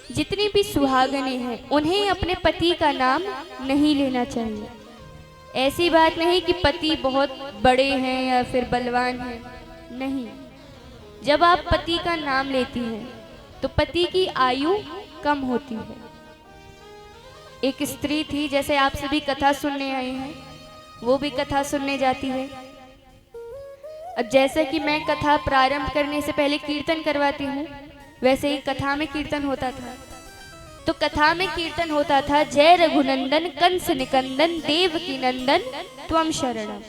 जितनी भी सुहागनें हैं उन्हें अपने पति का नाम नहीं लेना चाहिए। ऐसी बात नहीं कि पति बहुत बड़े हैं या फिर बलवान हैं, नहीं। जब आप पति का नाम लेती हैं तो पति की आयु कम होती है। एक स्त्री थी, जैसे आप सभी कथा सुनने आए हैं, वो भी कथा सुनने जाती है। अब जैसे कि मैं कथा प्रारंभ करने से पहले कीर्तन करवाती हूँ, वैसे ही कथा में कीर्तन होता था। तो कथा में कीर्तन होता था, जय रघुनंदन कंस निकंदन देवकी नंदन त्वम शरणम।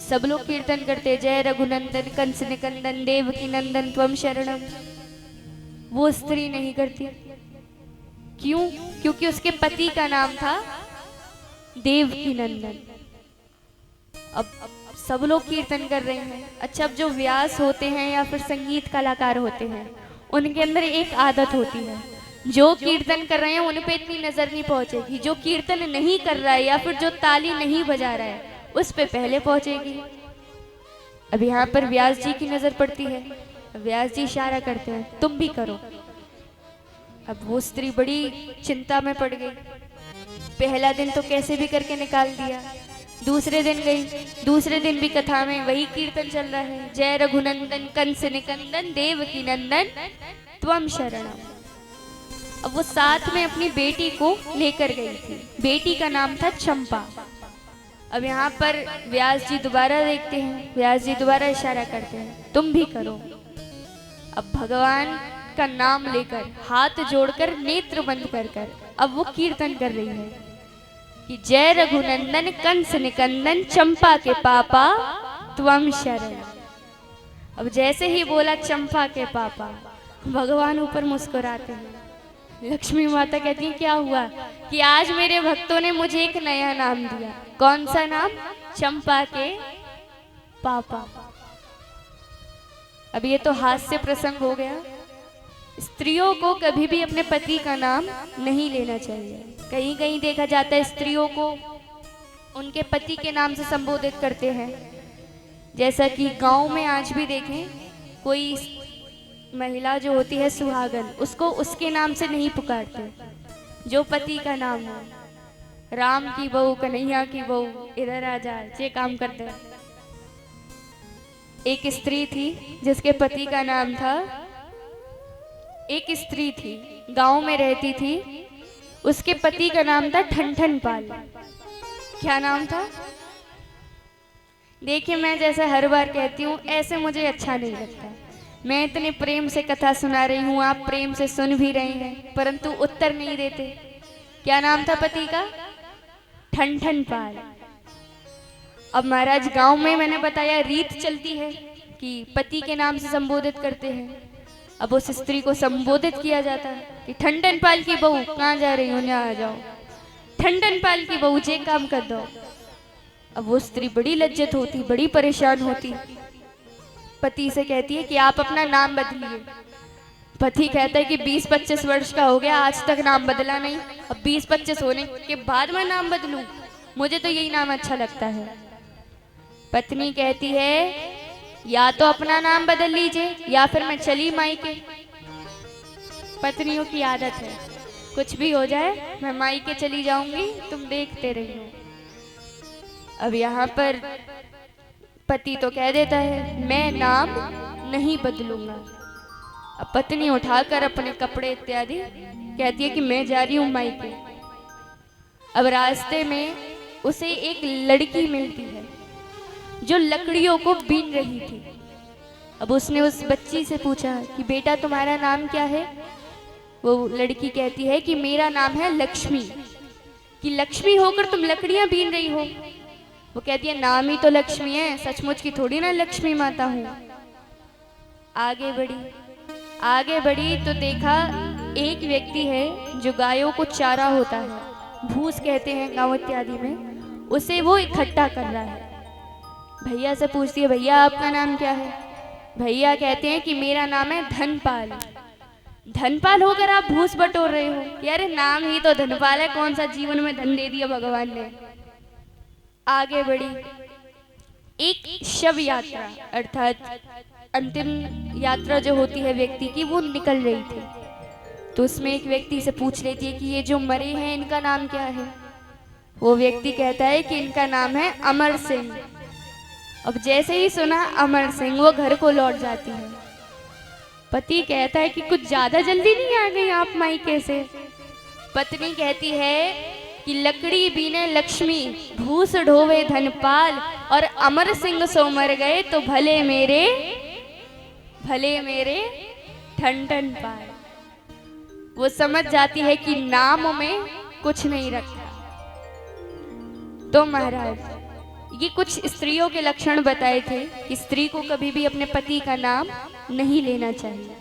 सब लोग कीर्तन करते, जय रघुनंदन कंस निकंदन देवकी नंदन त्वम शरणम। वो स्त्री नहीं करती। क्यों? क्योंकि उसके पति का नाम था देवकी नंदन। अब सब लोग कीर्तन कर रहे हैं। अच्छा, अब जो व्यास होते हैं या फिर संगीत कलाकार होते हैं, उनके अंदर एक आदत होती है, जो कीर्तन कर रहे हैं उन पे इतनी नजर नहीं पहुंचेगी, जो कीर्तन नहीं कर रहा है या फिर जो ताली नहीं बजा रहा है उस पे पहले पहुंचेगी। अब यहाँ पर व्यास जी की नजर पड़ती है, व्यास जी इशारा करते हैं, तुम भी करो। अब वो स्त्री बड़ी चिंता में पड़ गई। पहला दिन तो कैसे भी करके निकाल दिया, दूसरे दिन गई, दूसरे दिन भी कथा में वही कीर्तन चल रहा है, जय रघुनंदन कंस निकंदन देवकी नंदन त्वम शरणम। अब वो साथ में अपनी बेटी को लेकर गई थी। बेटी का नाम था चंपा। अब यहाँ पर व्यास जी दोबारा देखते हैं, व्यास जी दोबारा इशारा करते हैं, तुम भी करो। अब भगवान का नाम लेकर, हाथ जोड़कर, नेत्र बंद कर अब वो कीर्तन कर रही है कि जय रघुनंदन कंस निकंदन चंपा के पापा त्वम शरण। अब जैसे ही बोला चंपा के पापा, भगवान ऊपर मुस्कुराते हैं। लक्ष्मी माता कहती है, क्या हुआ कि आज मेरे भक्तों ने मुझे एक नया नाम दिया। कौन सा नाम? चंपा के पापा। अब ये तो हास्य प्रसंग हो गया। स्त्रियों को कभी भी अपने पति का नाम नहीं लेना चाहिए। कहीं कहीं देखा जाता है स्त्रियों को उनके पति के नाम से संबोधित करते हैं। जैसा कि गांव में आज भी देखें, कोई महिला जो होती है सुहागन, उसको उसके नाम से नहीं पुकारते, जो पति का नाम हो। राम की बहू, कन्हैया की बहू, इधर आ जा, ये काम करते हैं। एक स्त्री थी जिसके पति का नाम था, एक स्त्री थी गांव में रहती थी, उसके पति का नाम था ठनठन पाल। क्या नाम था? देखिए, मैं जैसे हर बार कहती हूँ, ऐसे मुझे अच्छा नहीं लगता। मैं इतने प्रेम से कथा सुना रही हूँ, आप प्रेम से सुन भी रहे हैं, परंतु उत्तर नहीं देते। क्या नाम था पति का? ठनठन पाल। अब महाराज, गांव में मैंने बताया रीत चलती है कि पति के नाम से संबोधित करते हैं। अब उस स्त्री को संबोधित किया जाता है कि ठंडन पाल की बहू, कहाँ जा रही हो, यहाँ आ जाओ। ठंडन पाल की बहू, जे काम कर दो। अब वो स्त्री बड़ी लज्जित होती, बड़ी परेशान होती, पति से कहती है कि आप अपना नाम बदलिए। पति कहता है कि 20-25 वर्ष का हो गया, आज तक नाम बदला नहीं, अब 20-25 होने के बाद मैं नाम बदलूं? मुझे तो यही नाम अच्छा लगता है। पत्नी कहती है, या तो अपना नाम बदल लीजिए या फिर मैं चली मायके। पत्नियों की आदत है, कुछ भी हो जाए मैं मायके चली जाऊंगी, तुम देखते रहियो। अब यहाँ पर पति तो कह देता है, मैं नाम नहीं बदलूंगा। अब पत्नी उठाकर अपने कपड़े इत्यादि कहती है कि मैं जा रही हूं मायके। अब रास्ते में उसे एक लड़की मिलती है जो लकड़ियों को बीन रही थी। अब उसने उस बच्ची से पूछा कि बेटा तुम्हारा नाम क्या है? वो लड़की कहती है कि मेरा नाम है लक्ष्मी। कि लक्ष्मी होकर तुम लकड़ियां बीन रही हो? वो कहती है, नाम ही तो लक्ष्मी है, सचमुच की थोड़ी ना लक्ष्मी माता हूं। आगे बढ़ी तो देखा एक व्यक्ति है जो गायों को चारा होता है, भूस कहते हैं गांव इत्यादि में, उसे वो इकट्ठा कर रहा है। भैया से पूछती है, भैया आपका नाम क्या है? भैया कहते हैं कि मेरा नाम है धनपाल। धनपाल होकर आप भूस बटोर रहे हो? यार नाम ही तो धनपाल है, कौन सा जीवन में धन दे दिया भगवान ने। आगे बढ़ी, एक शव यात्रा अर्थात अंतिम यात्रा जो होती है व्यक्ति की, वो निकल रही थी। तो उसमें एक व्यक्ति से पूछ लेती है कि ये जो मरे हैं इनका नाम क्या है। वो व्यक्ति कहता है कि इनका नाम है अमर सिंह। अब जैसे ही सुना अमर सिंह, वो घर को लौट जाती है। पति कहता है कि कुछ ज्यादा जल्दी नहीं आ गई आप मायके से। पत्नी कहती है कि लकड़ी बीने लक्ष्मी, भूस ढोवे धनपाल, और अमर सिंह सो मर गए तो भले मेरे ठन ठन पाल। वो समझ जाती है कि नाम में कुछ नहीं रखा। तो महाराज, ये कुछ स्त्रियों के लक्षण बताए थे कि स्त्री को कभी भी अपने पति का नाम नहीं लेना चाहिए।